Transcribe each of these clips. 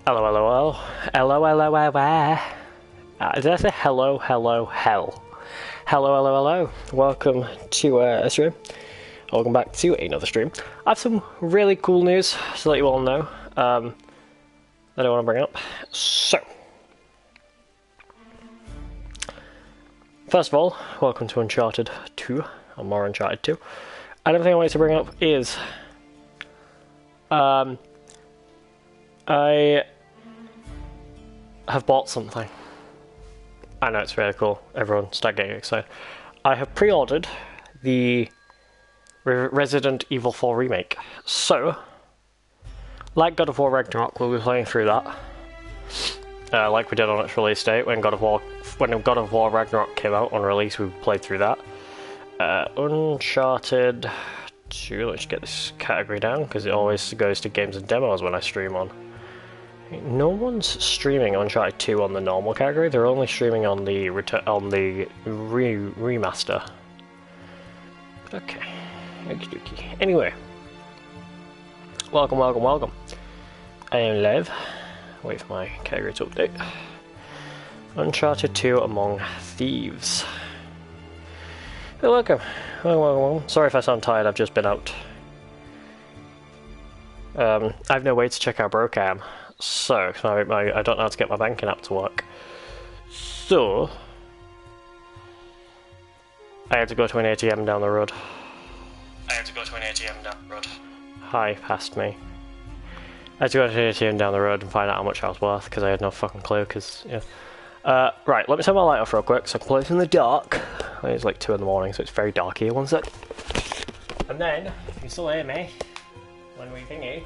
Hello, hello, hello. Hello, hello, hello. Did I say hello, hello, hell? Hello, hello, hello. Welcome to a stream. Welcome back to another stream. I have some really cool news to let you all know that I want to bring up. So, first of all, welcome to Uncharted 2, or more Uncharted 2. Another thing I wanted to bring up is I have bought something. I know it's really cool. Everyone start getting excited. I have pre-ordered the Resident Evil 4 remake. So, like God of War Ragnarok, we'll be playing through that. Like we did on its release date when God of War Ragnarok came out on release, we played through that. Uncharted 2. Let's get this category down because it always goes to games and demos when I stream on. No one's streaming Uncharted 2 on the normal category. They're only streaming on the remaster. Okay, okie dokie. Anyway, welcome. I am live. Wait for my category to update. Uncharted 2 Among Thieves. Hey, welcome. Sorry if I sound tired. I've just been out. I have no way to check how broke I am. So, I don't know how to get my banking app to work. So, I had to go to an ATM down the road. Hi, past me. I had to go to an ATM down the road and find out how much I was worth because I had no fucking clue. Right, let me turn my light off real quick so I can play this in the dark. It's like 2 in the morning, so it's very dark here. One sec. And then, if you still hear me, when we thingy.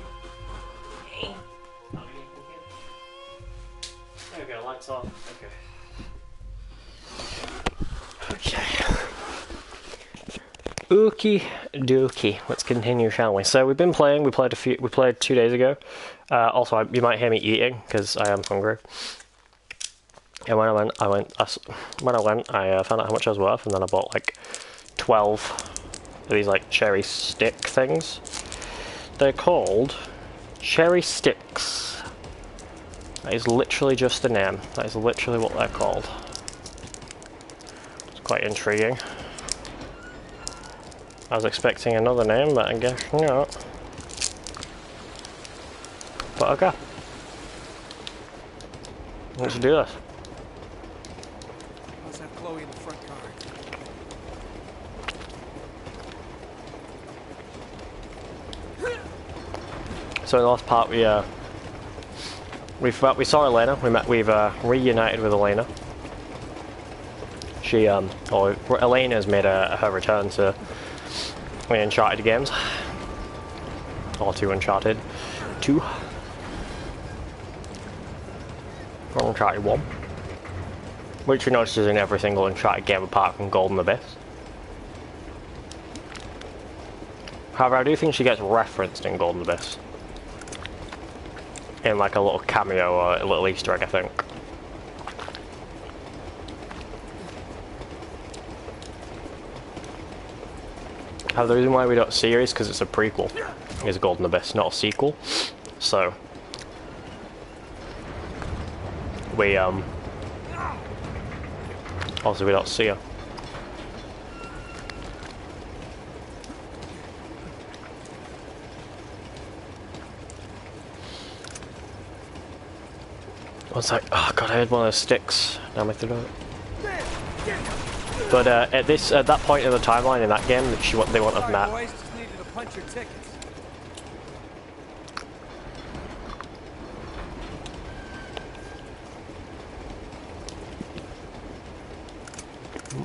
There we go, lights on. Okay. Okie dokie. Let's continue, shall we? So we've been playing. We played 2 days ago. Also, you might hear me eating because I am hungry. And when I went, I found out how much I was worth, and then I bought like 12 of these like cherry stick things. They're called cherry sticks. That is literally just the name. That is literally what they're called. It's quite intriguing. I was expecting another name, but I guess not. But okay. Let's do this. Let's have Chloe in the front car. So in the last part, we saw Elena. We've reunited with Elena. Elena's made her return to the Uncharted games, or to Uncharted 2, or Uncharted 1, which you notice is in every single Uncharted game apart from Golden Abyss. However, I do think she gets referenced in Golden Abyss. In like a little cameo or a little Easter egg, I think. The reason why we don't see her is because it's a prequel. It's Golden Abyss, not a sequel. So we also we don't see her. I was like, oh god, I had one of those sticks down my throat. But at that point in the timeline in that game, they won't have met. Boys, just needed to punch your tickets.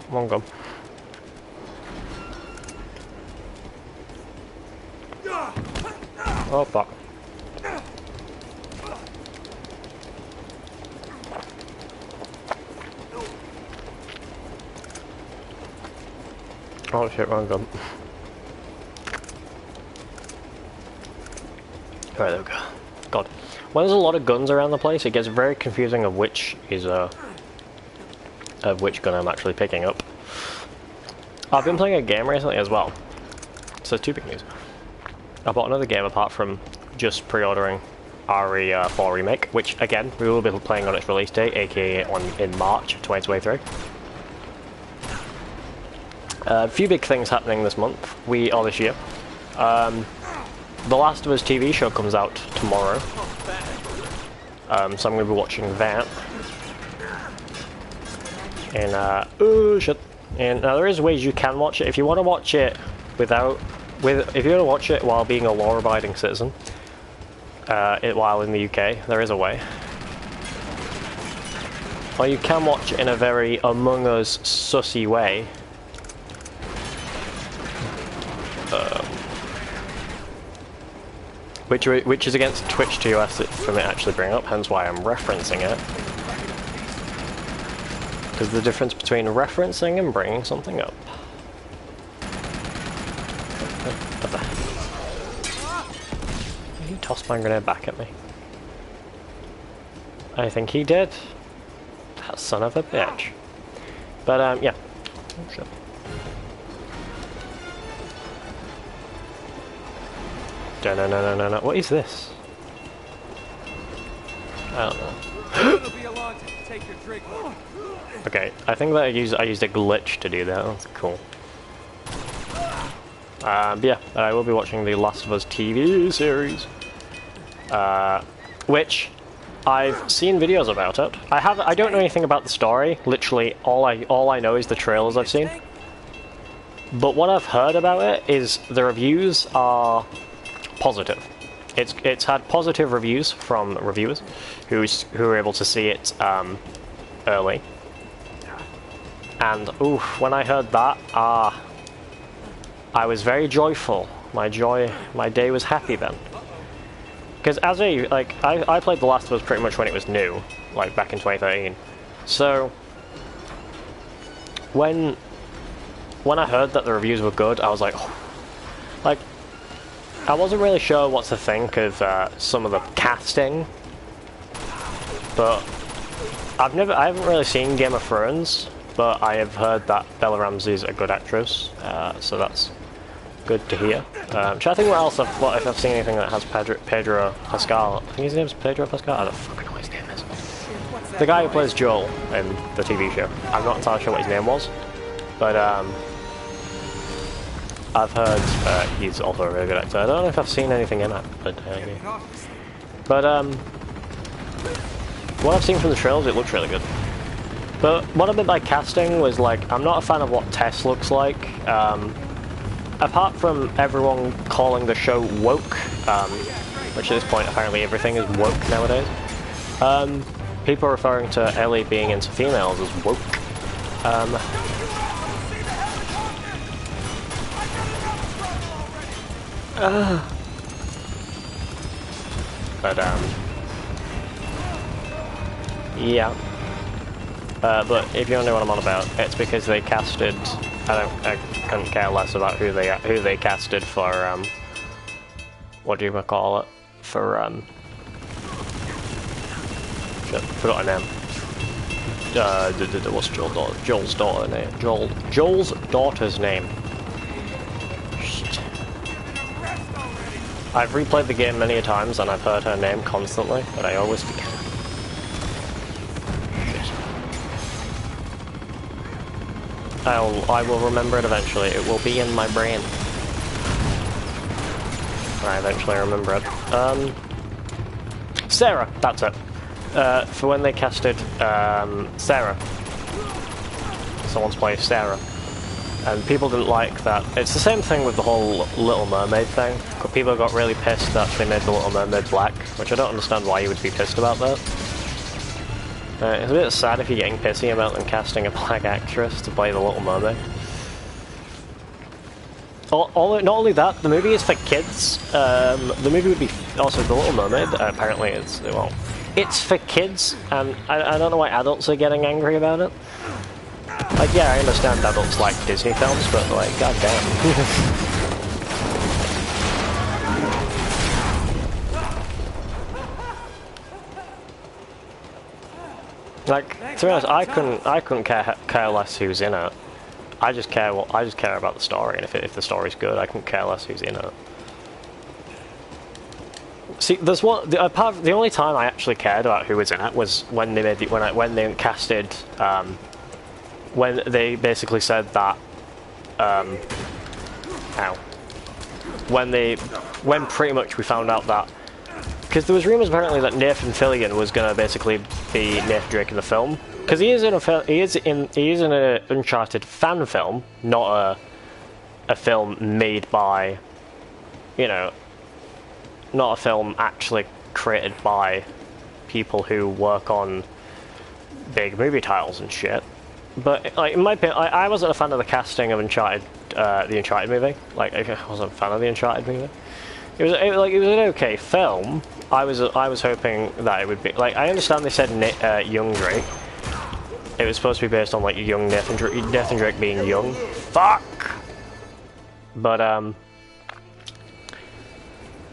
One gun. Oh fuck. Oh shit, wrong gun. Alright, there we go. God. When there's a lot of guns around the place, it gets very confusing of which is, of which gun I'm actually picking up. I've been playing a game recently as well. So 2 big news. I bought another game apart from just pre-ordering RE4 Remake, which again we will be playing on its release date, aka in March 2023. A few big things happening this month, or this year. The Last of Us TV show comes out tomorrow, so I'm going to be watching that. And oh shit! And now there is ways you can watch it if you want to watch it if you want to watch it while being a law-abiding citizen. While in the UK, there is a way. Or you can watch it in a very Among Us sussy way. Which is against Twitch TOS from it actually bring up, hence why I'm referencing it. Because the difference between referencing and bringing something up. He tossed my grenade back at me. I think he did. That son of a bitch. But yeah. Oh shit. No. What is this? I don't know. Okay, I think that I used a glitch to do that. That's cool. But yeah, I will be watching the Last of Us TV series, which I've seen videos about it. I don't know anything about the story. Literally, all I know is the trailers I've seen. But what I've heard about it is the reviews are positive. It's had positive reviews from reviewers who were able to see it early. And oof, when I heard that, I was very joyful. My day was happy then. Because I played The Last of Us pretty much when it was new, like back in 2013. So when I heard that the reviews were good, I was like, oh. Like, I wasn't really sure what to think of some of the casting, but I haven't really seen Game of Thrones, but I have heard that Bella Ramsey's a good actress, so that's good to hear. Trying to think if I've seen anything that has Pedro Pascal. I think his name's Pedro Pascal. I don't fucking know what his name is. The guy who plays Joel in the TV show. I'm not entirely sure what his name was, but I've heard he's also a really good actor. I don't know if I've seen anything in it, but what I've seen from the trailers, it looks really good. But what I meant by casting was, like, I'm not a fan of what Tess looks like. Apart from everyone calling the show woke, which at this point apparently everything is woke nowadays, people are referring to Ellie being into females as woke. But yeah. But if you don't know what I'm on about, it's because they casted. I couldn't care less about who they casted for what do you call it? For shit, forgot her name. What's Joel's daughter name? Joel's daughter's name. Shit. I've replayed the game many a times and I've heard her name constantly, but I always forget. I will remember it eventually. It will be in my brain. When I eventually remember it. Sarah, that's it. For when they casted Sarah. Someone's playing Sarah. And people didn't like that. It's the same thing with the whole Little Mermaid thing. People got really pissed that they made the Little Mermaid black, which I don't understand why you would be pissed about that. It's a bit sad if you're getting pissy about them casting a black actress to play the Little Mermaid. Not only that, the movie is for kids. The movie would be also The Little Mermaid. Apparently, it's for kids, and I don't know why adults are getting angry about it. Like, yeah, I understand adults like Disney films, but like, goddamn. Like, to be honest, I couldn't care less who's in it. I just care about the story, and if the story's good, I couldn't care less who's in it. See, there's one. The only time I actually cared about who was in it was when they made when they casted, when they basically said that, when pretty much we found out that, because there was rumors apparently that Nathan Fillion was gonna basically be Nathan Drake in the film, because he is in an Uncharted fan film, not a film made by, you know. Not a film actually created by people who work on big movie titles and shit. But like, in my opinion, I wasn't a fan of the casting of Uncharted, the Uncharted movie. Like, I wasn't a fan of the Uncharted movie. It was an okay film. I was hoping that it would be like, I understand they said young Drake. It was supposed to be based on like young Nathan Drake being young. Fuck. But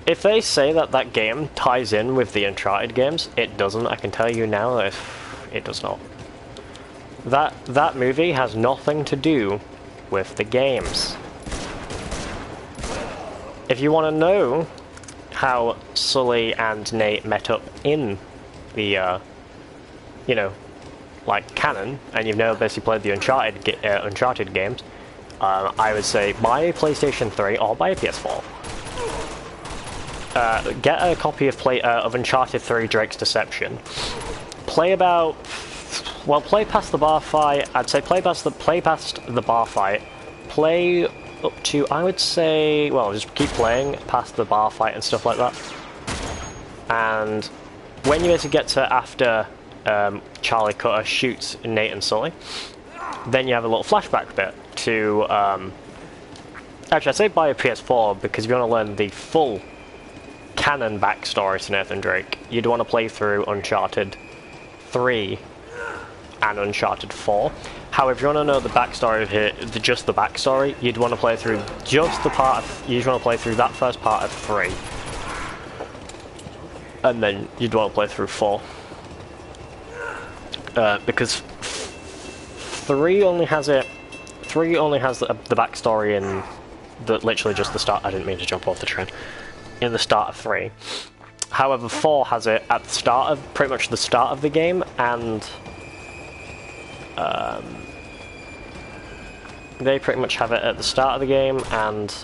if they say that that game ties in with the Uncharted games, it doesn't. I can tell you now that it does not. That movie has nothing to do with the games. If you want to know how Sully and Nate met up in the, you know, like canon, and you've never basically played the Uncharted games, I would say buy a PlayStation 3 or buy a PS4. Get a copy of Uncharted 3 Drake's Deception. Play past the bar fight. I'd say play past the bar fight. Play up to, I would say, well, just keep playing past the bar fight and stuff like that. And when you basically get to after Charlie Cutter shoots Nate and Sully, then you have a little flashback bit to. Actually, I'd say buy a PS4 because if you want to learn the full canon backstory to Nathan Drake, you'd want to play through Uncharted 3 and Uncharted 4. However, if you want to know the backstory of it, just the backstory, you'd want to play through just the part of, you'd want to play through that first part of 3. And then you'd want to play through 4. Because 3 only has the backstory in literally just the start. I didn't mean to jump off the train. In the start of 3. However, 4 has it at the start of, pretty much the start of the game, and they pretty much have it at the start of the game, and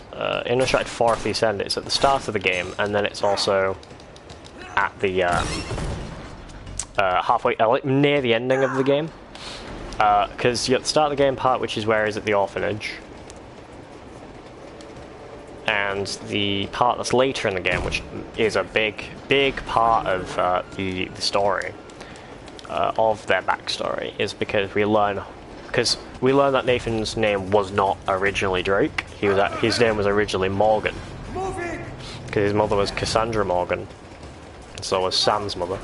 in Uncharted 4, if you send it, it's at the start of the game, and then it's also at the halfway, near the ending of the game, because you at the start of the game part, which is where he's at the orphanage, and the part that's later in the game, which is a big part of the story of their backstory, is because we learn that Nathan's name was not originally Drake. His name was originally Morgan, because his mother was Cassandra Morgan, and so was Sam's mother.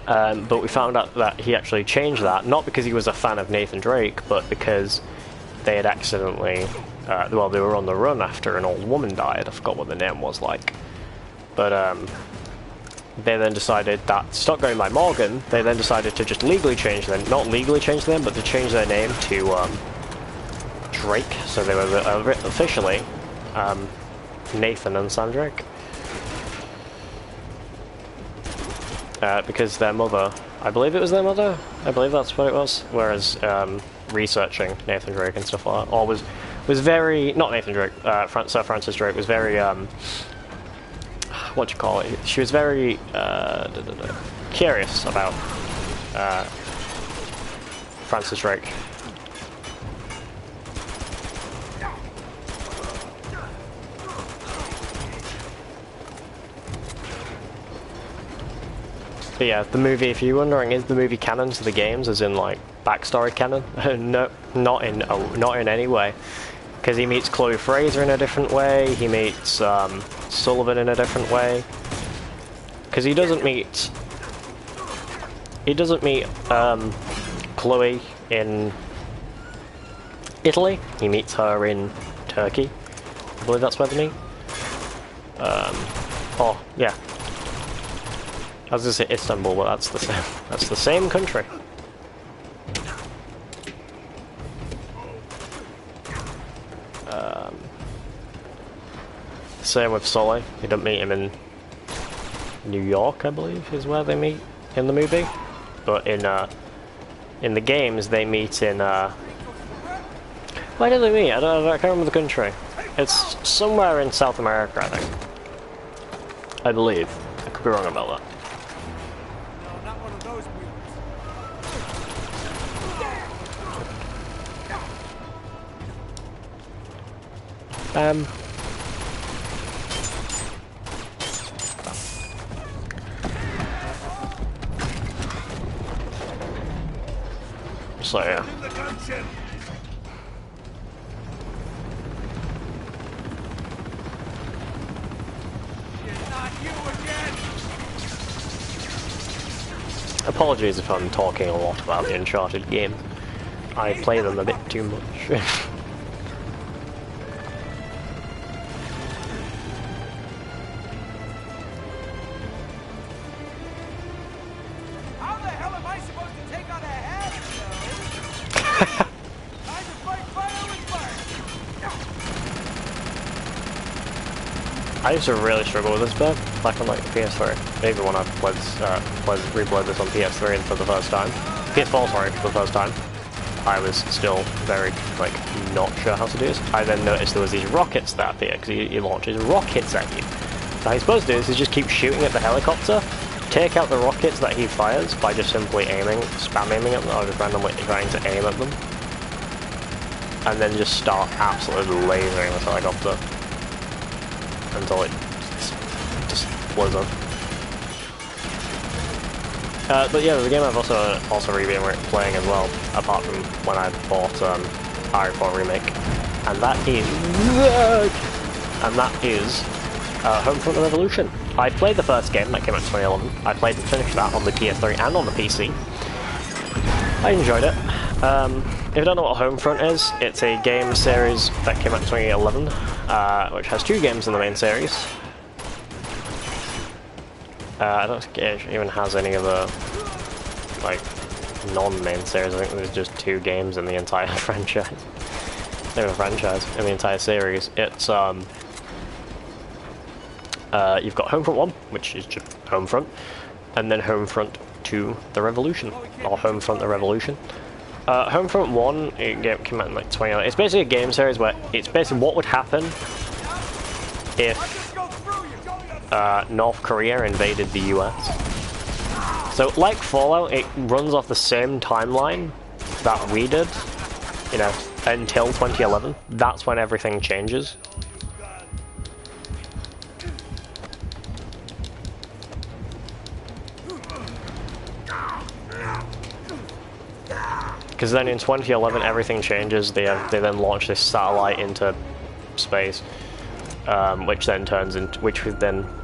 But we found out that he actually changed that, not because he was a fan of Nathan Drake, but because they had accidentally. Well, they were on the run after an old woman died. I forgot what the name was like. But they then decided that, to stop going by Morgan, they then decided to just legally change them. Not legally change them, but to change their name to Drake. So they were officially Nathan and Sam Drake. Because their mother, I believe it was their mother? I believe that's what it was. Whereas researching Nathan Drake and stuff like that, or was very, not Nathan Drake, Sir Francis Drake was very, what do you call it? She was very curious about Francis Drake. But yeah, the movie, if you're wondering, is the movie canon to the games, as in like backstory canon? No, not in any way. Because he meets Chloe Fraser in a different way, he meets Sullivan in a different way. Because he doesn't meet Chloe in Italy, he meets her in Turkey. I believe that's where they meet. Oh, yeah. I was going to say Istanbul, but that's the same. That's the same country. same with Sully. You don't meet him in New York, I believe, is where they meet in the movie. But in the games, they meet in where do they meet? I can't remember the country. It's somewhere in South America, I think. I believe. I could be wrong about that. No, not one of those So yeah. Apologies if I'm talking a lot about the Uncharted game. I play them a bit too much. How the hell am I supposed to take on a head? Time to fight fire with fire. I used to really struggle with this bit back on like PS3. Maybe when I replayed this on PS3 for the first time. PS4, sorry, for the first time. I was still very, like, not sure how to do this. I then noticed there was these rockets that appear, because he launches rockets at you. So how you're supposed to do is just keep shooting at the helicopter, take out the rockets that he fires by just simply aiming, spam aiming at them, or just randomly trying to aim at them. And then just start absolutely lasering this helicopter until it just blows up. But yeah, there's a game I've also been playing as well, apart from when I bought RE4 Remake, and that is Homefront: The Revolution. I played the first game that came out in 2011. I finished that on the PS3 and on the PC. I enjoyed it. If you don't know what Homefront is, it's a game series that came out in 2011, which has 2 games in the main series. I don't think it even has any other, like, non-main series. I think there's just 2 games in the entire franchise. In the entire series. It's, you've got Homefront 1, which is just Homefront, and then Homefront 2, The Revolution, or Homefront: The Revolution. Homefront 1, it came out in, like, 2011. It's basically a game series where it's basically what would happen if North Korea invaded the US. So, like Fallout, it runs off the same timeline that we did, you know, until 2011. That's when everything changes. Because then in 2011 everything changes. They then launch this satellite into space. Which then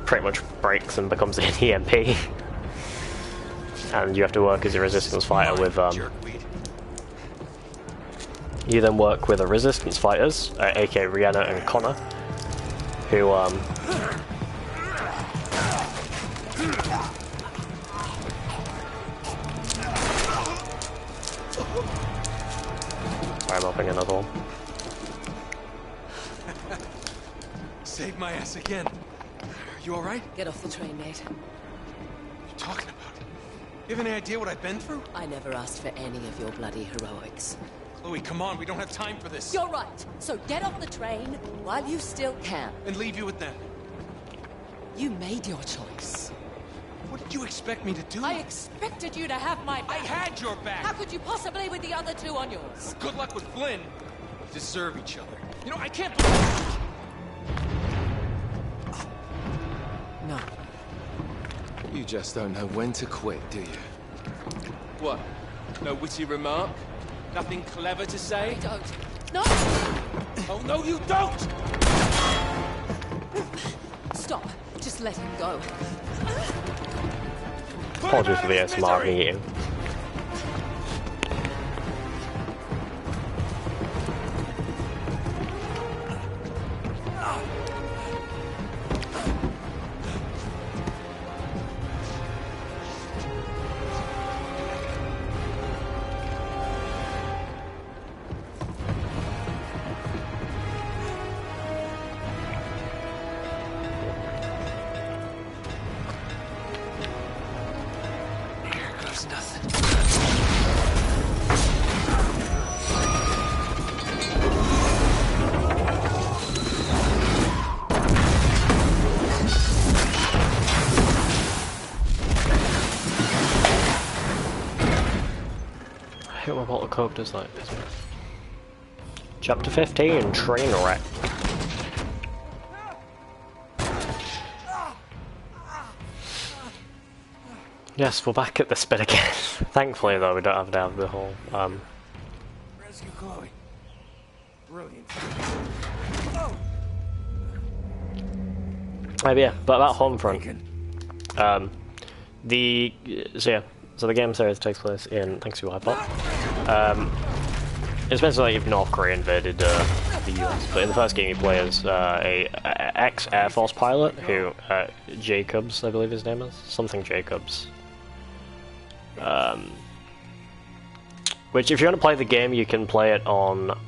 pretty much breaks and becomes an EMP. And you have to work as a resistance fighter with, you then work with the resistance fighters, aka Rihanna and Connor, who, sorry, I'm opening another one. Save my ass again. You alright? Get off the train, mate. What are you talking about? You have any idea what I've been through? I never asked for any of your bloody heroics. Chloe, come on, we don't have time for this. You're right. So get off the train while you still can. And leave you with them. You made your choice. What did you expect me to do? I expected you to have my back. I had your back! How could you possibly with the other 2 on yours? Good luck with Flynn. We deserve each other. You know, I can't believe... No. You just don't know when to quit, do you? What? No witty remark? Nothing clever to say? Don't. No! Oh, no, you don't! Stop. Just let him go. Apologies for the ASMR eating. It's nothing. I hate when bottle coke does that. Chapter 15, Train Wreck. Yes, we're back at this bit again. Thankfully, though, we don't have to have the whole, Rescue Chloe. Brilliant. yeah, but about Homefront. So the game series takes place in, thanks to iPod. It's basically if North Korea invaded the US, but in the first game you play as a ex-Air Force pilot who, Jacobs, I believe his name is? Something Jacobs. Which if you want to play the game, you can play it on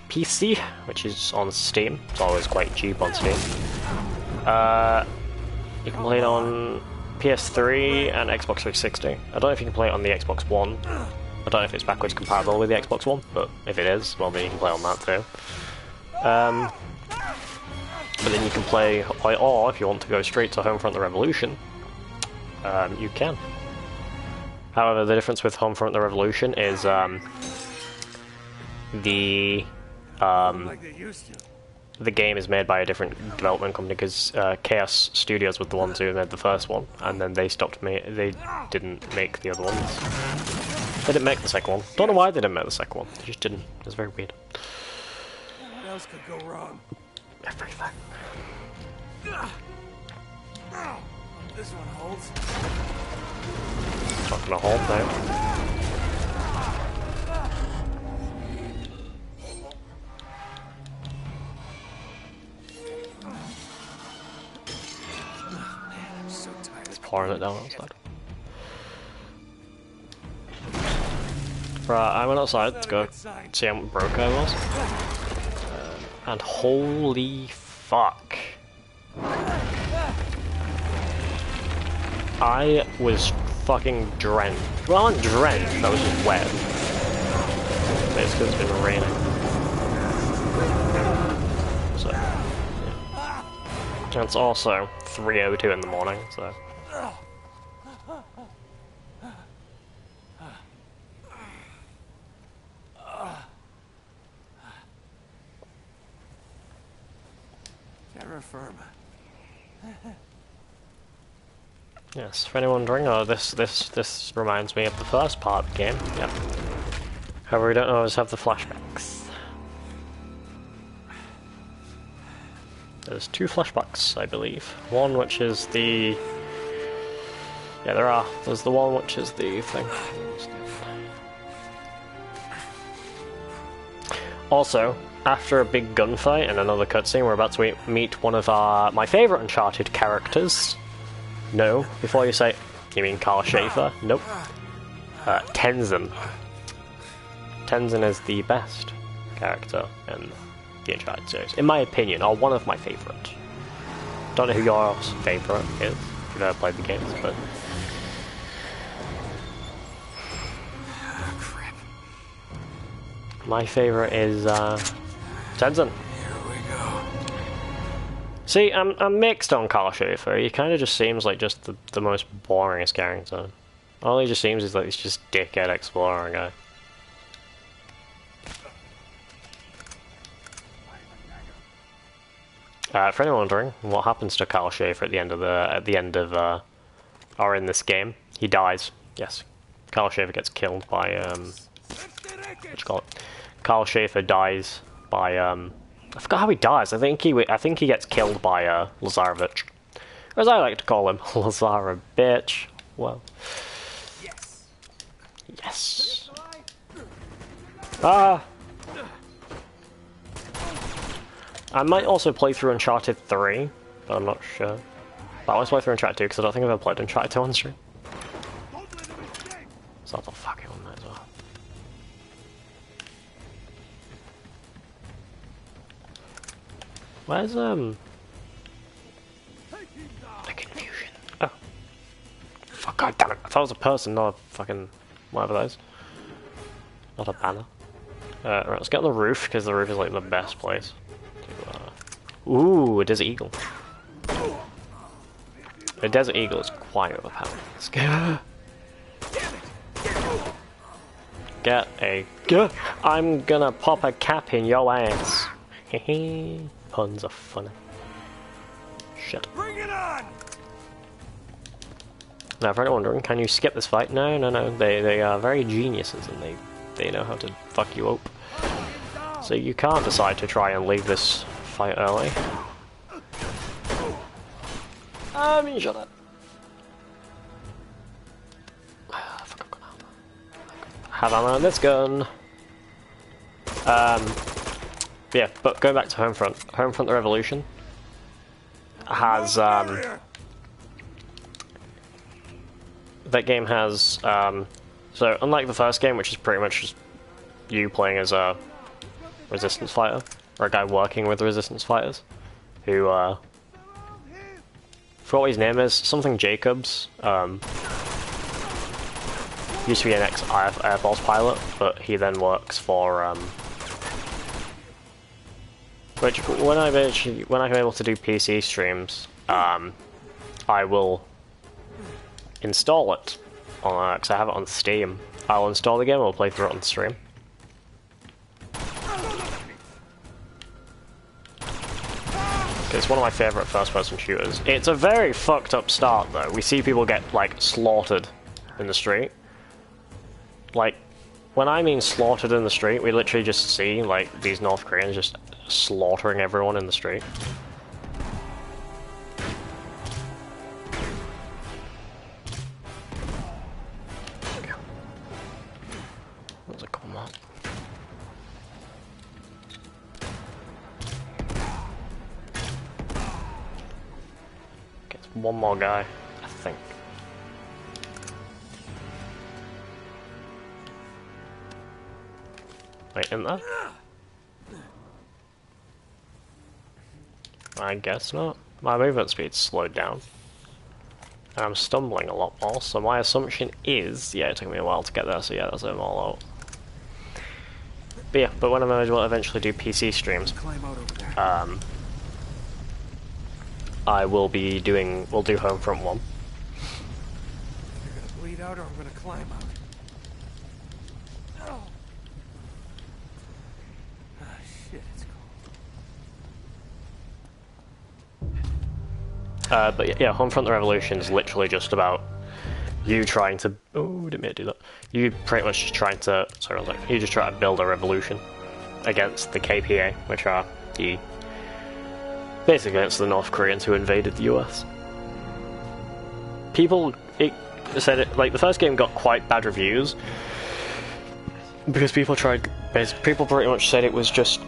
PC, which is on Steam. It's always quite cheap on Steam. You can play it on PS3 and Xbox 360. I don't know if you can play it on the Xbox One. I don't know if it's backwards compatible with the Xbox One, but if it is, well then you can play on that too. But then you can play, or if you want to go straight to Homefront the Revolution, you can. However, the difference with Homefront the Revolution is the game is made by a different development company because Chaos Studios was the ones who made the first one, and then they they didn't make the other ones. They didn't make the second one. Don't know why they didn't make the second one. They just didn't. It was very weird. What else could go wrong? Everything. This one holds. It's not gonna hold now. Pouring it down outside. Right, I went outside to go see how broke I was. And holy fuck. I was fucking drenched. Well, I'm drenched, I was just wet. It's because it's been raining. So, yeah. And it's also 3:02 in the morning, so. Terra firma. Yes, for anyone wondering, this reminds me of the first part of the game. Yep. However, we don't always have the flashbacks. There's two flashbacks, I believe. One which is the... Yeah, there are. There's the one which is the thing. Also, after a big gunfight and another cutscene, we're about to meet one of my favourite Uncharted characters. No, before you say, you mean Carl Schaefer? Nope. Tenzin. Tenzin is the best character in the Uncharted series, in my opinion, or one of my favourite. Don't know who your favourite is, if you've ever played the games, but... Crap. My favourite is, Tenzin. Here we go. See, I'm mixed on Carl Schaefer. He kind of just seems like just the most boringest character. All he just seems is like he's just dickhead explorer guy. For anyone wondering what happens to Carl Schaefer at the end of or in this game, he dies. Yes, Carl Schaefer gets killed by what you call it? Carl Schaefer dies by I forgot how he dies. I think he gets killed by Lazarevich, or as I like to call him, Lazarevich. Well, yes. Ah. I might also play through Uncharted 3, but I'm not sure. But I always play through Uncharted 2 because I don't think I've ever played Uncharted 2 on stream. So that's a fucking one as well. Where's the confusion? Oh. Oh, God damn it. I thought it was a person, not a fucking... whatever that is. Not a banner. Right, let's get on the roof, because the roof is like the best place. Ooh, a desert eagle. A desert eagle is quite overpowered. Let's go. Get a... I'm gonna pop a cap in your ass. Hehe. Puns are funny. Shit. Bring it on! Now, for anyone wondering, can you skip this fight? No, no, no. They are very geniuses, and they know how to fuck you up. So you can't decide to try and leave this fight early. Shut up. Have ammo on this gun. Yeah, but going back to Homefront. Homefront: The Revolution has that game has so unlike the first game, which is pretty much just you playing as a resistance fighter or a guy working with resistance fighters who forgot what his name is, something Jacobs, used to be an ex-Air Force pilot, but he then works for which when I'm able to do PC streams, I will install it on because I have it on Steam. I'll install the game. We'll play through it on stream. It's one of my favourite first-person shooters. It's a very fucked up start, though. We see people get, like, slaughtered in the street. Like, when I mean slaughtered in the street, we literally just see, like, these North Koreans just slaughtering everyone in the street. There's a couple more. One more guy, I think. Wait, in there? I guess not. My movement speed's slowed down. And I'm stumbling a lot more, so my assumption is... yeah, it took me a while to get there, so yeah, that's them all out. But yeah, but when I will eventually do PC streams, I will be doing... we'll do Homefront 1. You're gonna bleed out or I'm gonna climb out. Oh. Ah, shit, it's cold. But yeah, Homefront: The Revolution is literally just about you trying to... oh, didn't mean to do that. You pretty much just trying to... sorry, one second. You just try to build a revolution against the KPA, which are the... basically against the North Koreans who invaded the US. People said it, like, the first game got quite bad reviews because people pretty much said it was just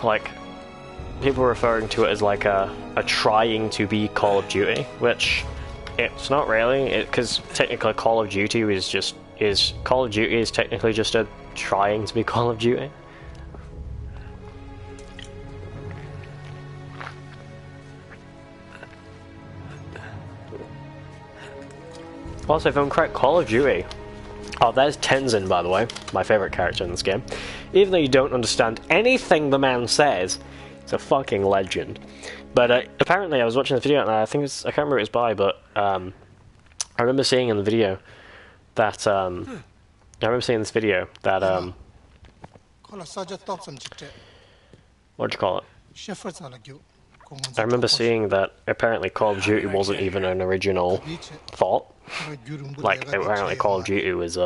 like, people were referring to it as like a trying to be Call of Duty, which it's not really, because technically Call of Duty is technically just a trying to be Call of Duty. Also, if I'm correct, Call of Duty... oh, there's Tenzin, by the way, my favourite character in this game. Even though you don't understand anything the man says, it's a fucking legend. But apparently I was watching the video, and I think I can't remember who it was by, but I remember seeing in the video that... what'd you call it? I remember seeing that apparently Call of Duty wasn't even an original thought. Like, apparently Call of Duty was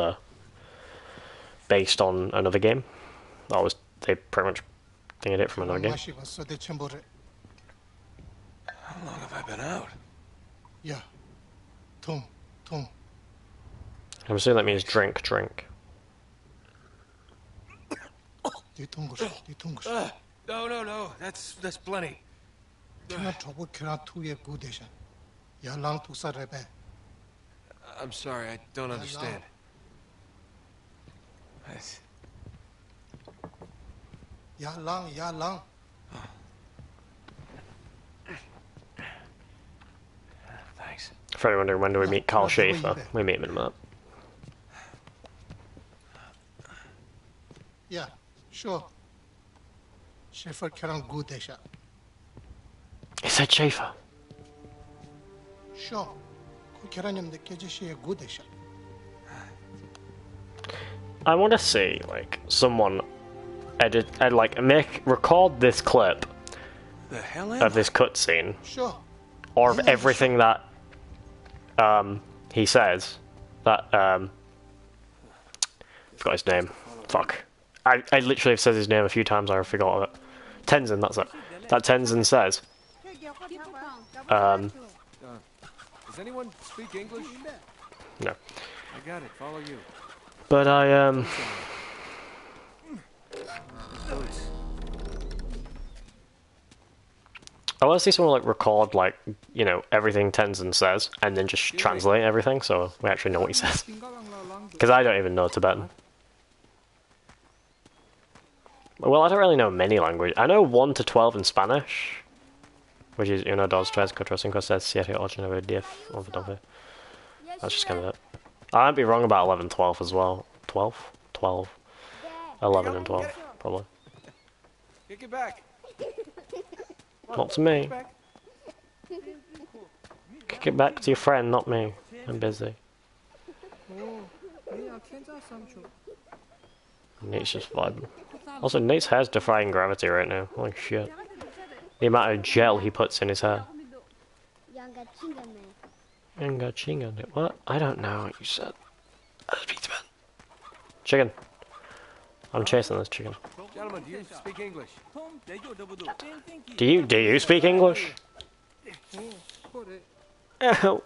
based on another game. They pretty much thinking it from another game. How long have I been out? Yeah. I'm assuming that means drink. No. That's plenty. I'm sorry, I don't understand. Thanks. For anyone wondering, when do we meet Carl Schaefer? We meet him in a minute. Yeah, sure. Schaefer Karan Gudesha. He said Schaefer. Sure. Keranim the Kejishi Gudesha. I want to see, like, someone record this clip The hell am of this cutscene, Sure. or of everything that he says. That forgot his name. Fuck. I literally have said his name a few times. I forgot it. Tenzin. That's it. That Tenzin says. Does anyone speak English? No. I got it. Follow you. But I want to see someone like record, like, you know, everything Tenzin says and then just translate everything so we actually know what he says. Because I don't even know Tibetan. Well, I don't really know many languages. I know 1 to 12 in Spanish, which is 1, 2, 3, 4, 5, 6, 7, 8, 9, 10, 11. That's just kind of it. I might be wrong about 11, 12 as well. 12? 12. 11 and 12, probably. Kick it back. Not to me. Kick it back to your friend, not me. I'm busy. Nate's just vibing. Also, Nate's hair's defying gravity right now. Holy shit. The amount of gel he puts in his hair. Yanga chinga. What? I don't know what you said. Chicken. I'm chasing this chicken. Gentlemen, do you speak English? Do you speak English? Ow.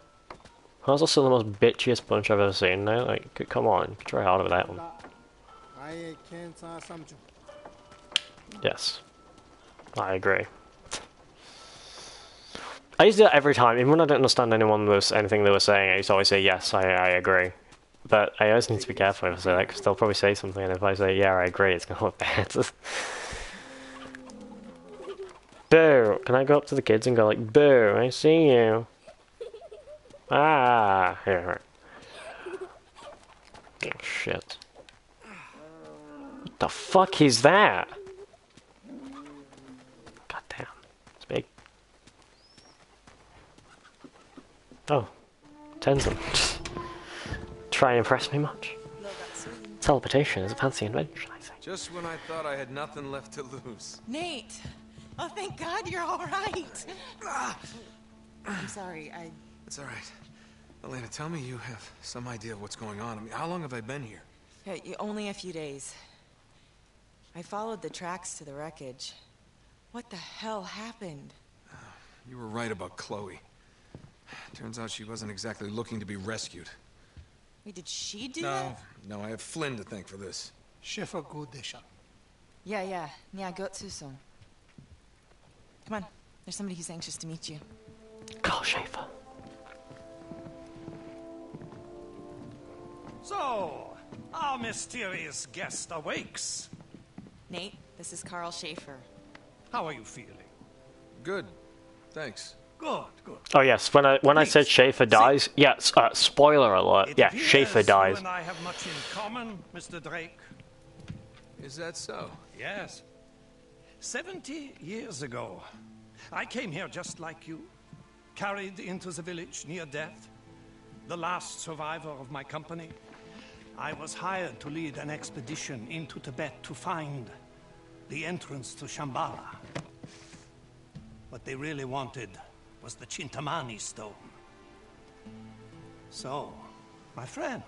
That's also the most bitchiest bunch I've ever seen now. Like, come on, you can try harder with that one. Yes. I agree. I used to do it every time, even when I don't understand anything they were saying, I used to always say, yes, I agree. But I always need to be careful if I say that, because they'll probably say something, and if I say, yeah, I agree, it's going to look bad. Boo! Can I go up to the kids and go like, boo, I see you. Ah! Here. Oh, shit. What the fuck is that? God damn. It's big. Oh. Tenzin. Try and impress me much. Teleportation is a fancy invention, I say. Just when I thought I had nothing left to lose. Nate! Oh, thank God you're all right. I'm sorry, It's all right. Elena, tell me you have some idea of what's going on. I mean, how long have I been here? Hey, only a few days. I followed the tracks to the wreckage. What the hell happened? You were right about Chloe. Turns out she wasn't exactly looking to be rescued. Wait, did she do that? No, I have Flynn to thank for this. Schaefer Gudesha. Yeah, got to so. Come on, there's somebody who's anxious to meet you. Carl Schaefer. So, our mysterious guest awakes. Nate, this is Carl Schaefer. How are you feeling? Good. Thanks. Good. Oh yes, when I said Schaefer dies, yes, spoiler alert, It yeah, appears Schaefer dies. You and I have much in common, Mr. Drake. Is that so? Yes. 70 years ago, I came here just like you, carried into the village near death, the last survivor of my company. I was hired to lead an expedition into Tibet to find the entrance to Shambhala. What they really wanted was the Chintamani stone. So, my friend,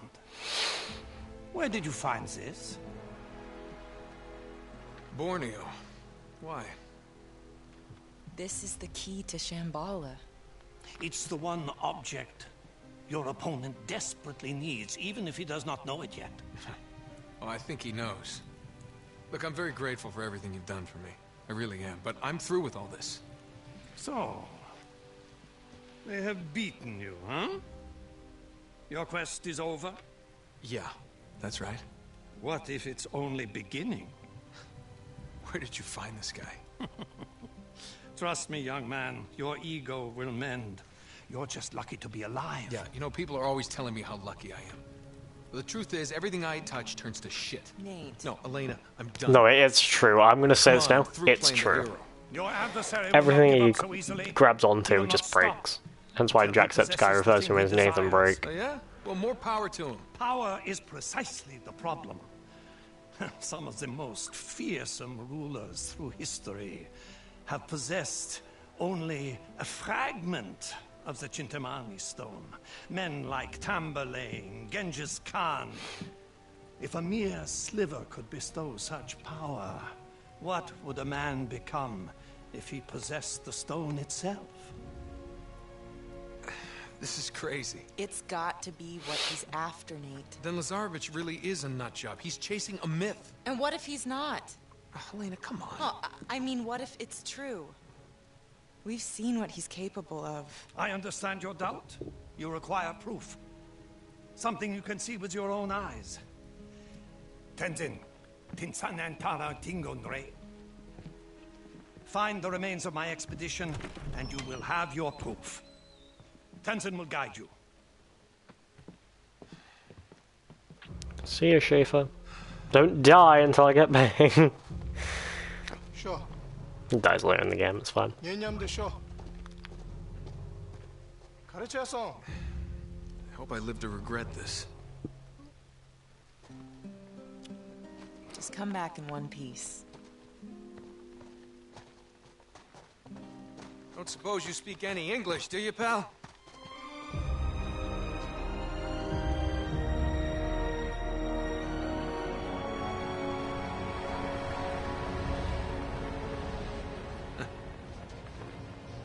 where did you find this? Borneo. Why? This is the key to Shambhala. It's the one object your opponent desperately needs, even if he does not know it yet. Oh, I think he knows. Look, I'm very grateful for everything you've done for me. I really am, but I'm through with all this. So, they have beaten you, huh? Your quest is over? Yeah, that's right. What if it's only beginning? Where did you find this guy? Trust me, young man, your ego will mend. You're just lucky to be alive. Yeah, you know, people are always telling me how lucky I am. But the truth is, everything I touch turns to shit. Nate. No, Elena, I'm done. No, it's true. I'm gonna say Come this on, now. I'm through It's playing the true. hero. Your adversary will Everything not give he up so easily. grabs He onto will just not stop. breaks. Hence why Until he Jacksepticeye possesses refers the to him as thing he Nathan desires. Break. Oh, yeah? Well, more power to him. Power is precisely the problem. Some of the most fearsome rulers through history have possessed only a fragment of the Chintamani stone. Men like Tamburlaine, Genghis Khan. If a mere sliver could bestow such power, what would a man become if he possessed the stone itself? This is crazy. It's got to be what he's after, Nate. Then Lazarevich really is a nut job. He's chasing a myth. And what if he's not? Elena, come on. Well, I mean, what if it's true? We've seen what he's capable of. I understand your doubt. You require proof. Something you can see with your own eyes. Tenzin, Tinsanantara Tingonre. Find the remains of my expedition, and you will have your proof. Tenzin will guide you. See you, Schaefer. Don't die until I get back. Sure. He dies later in the game, it's fine. 얘념도 쇼. 가르쳐서. I hope I live to regret this. Just come back in one piece. Don't suppose you speak any English, do you, pal?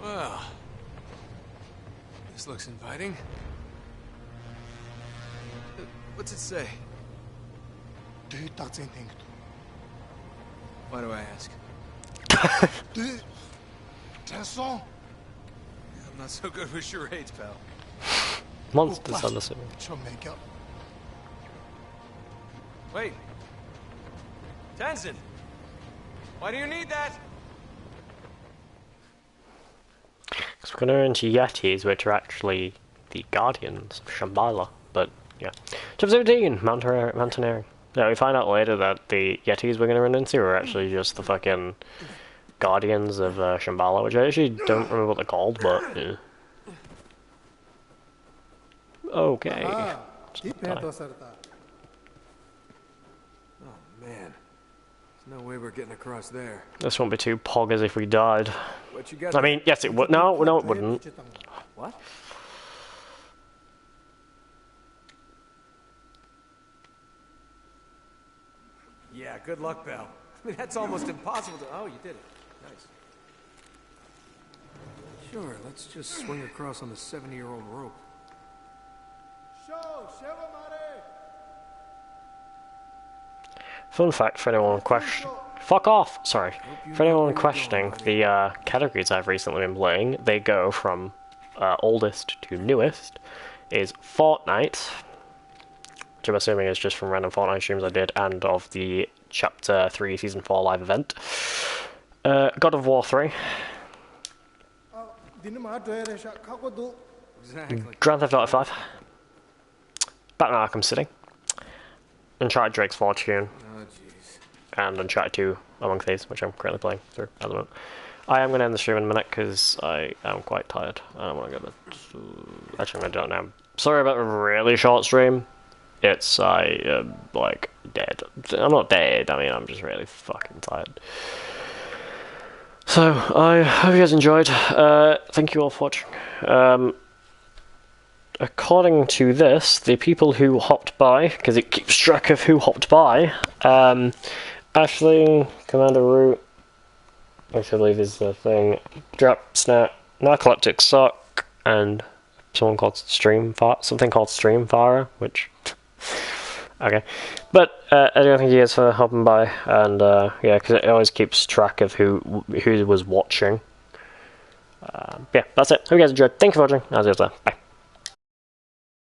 Well, this looks inviting. What's it say? Do you touch anything? Why do I ask? Do you... 됐어. I'm not so good with charades, pal. Monsters, I'm assuming. 저 매겨. Wait. Tenzin! Why do you need that? Because we're going to run into Yetis, which are actually the Guardians of Shambhala. But, yeah. Chapter 17, Mountaineering. Yeah, we find out later that the Yetis we're going to run into are actually just the fucking Guardians of Shambhala, which I actually don't remember what they're called, but... Yeah. Okay. Oh, man. There's no way we're getting across there. This won't be too pog as if we died. What you got? I mean, yes, it would. No, it wouldn't. What? Yeah, good luck, pal. I mean, that's almost impossible to... Oh, you did it. Nice. Sure, let's just swing across on the 70-year-old rope. Fun fact for anyone questioning... Fuck off! Sorry. For anyone questioning the categories I've recently been playing, they go from oldest to newest, is Fortnite, which I'm assuming is just from random Fortnite streams I did, and of the Chapter 3 Season 4 live event. God of War 3. Exactly. Grand Theft Auto 5. Batman Arkham City. Uncharted Drake's Fortune. Oh, jeez. And Uncharted 2 Among Thieves, which I'm currently playing through at the moment. I am going to end the stream in a minute because I am quite tired. I don't want to go to bed. Actually, I'm going to do it now. Sorry about a really short stream. It's, I am, like, dead. I'm not dead, I mean, I'm just really fucking tired. So, I hope you guys enjoyed. Thank you all for watching. According to this, the people who hopped by, because it keeps track of who hopped by, Ashley, Commander Root, which I believe is the thing, Drop, Snap, Narcoleptic Sock, and someone called something called Streamfire, which... okay. But, I thank you guys for hopping by, and, yeah, because it always keeps track of who was watching. Yeah, that's it. Hope you guys enjoyed. Thank you for watching. I'll see you later. Bye.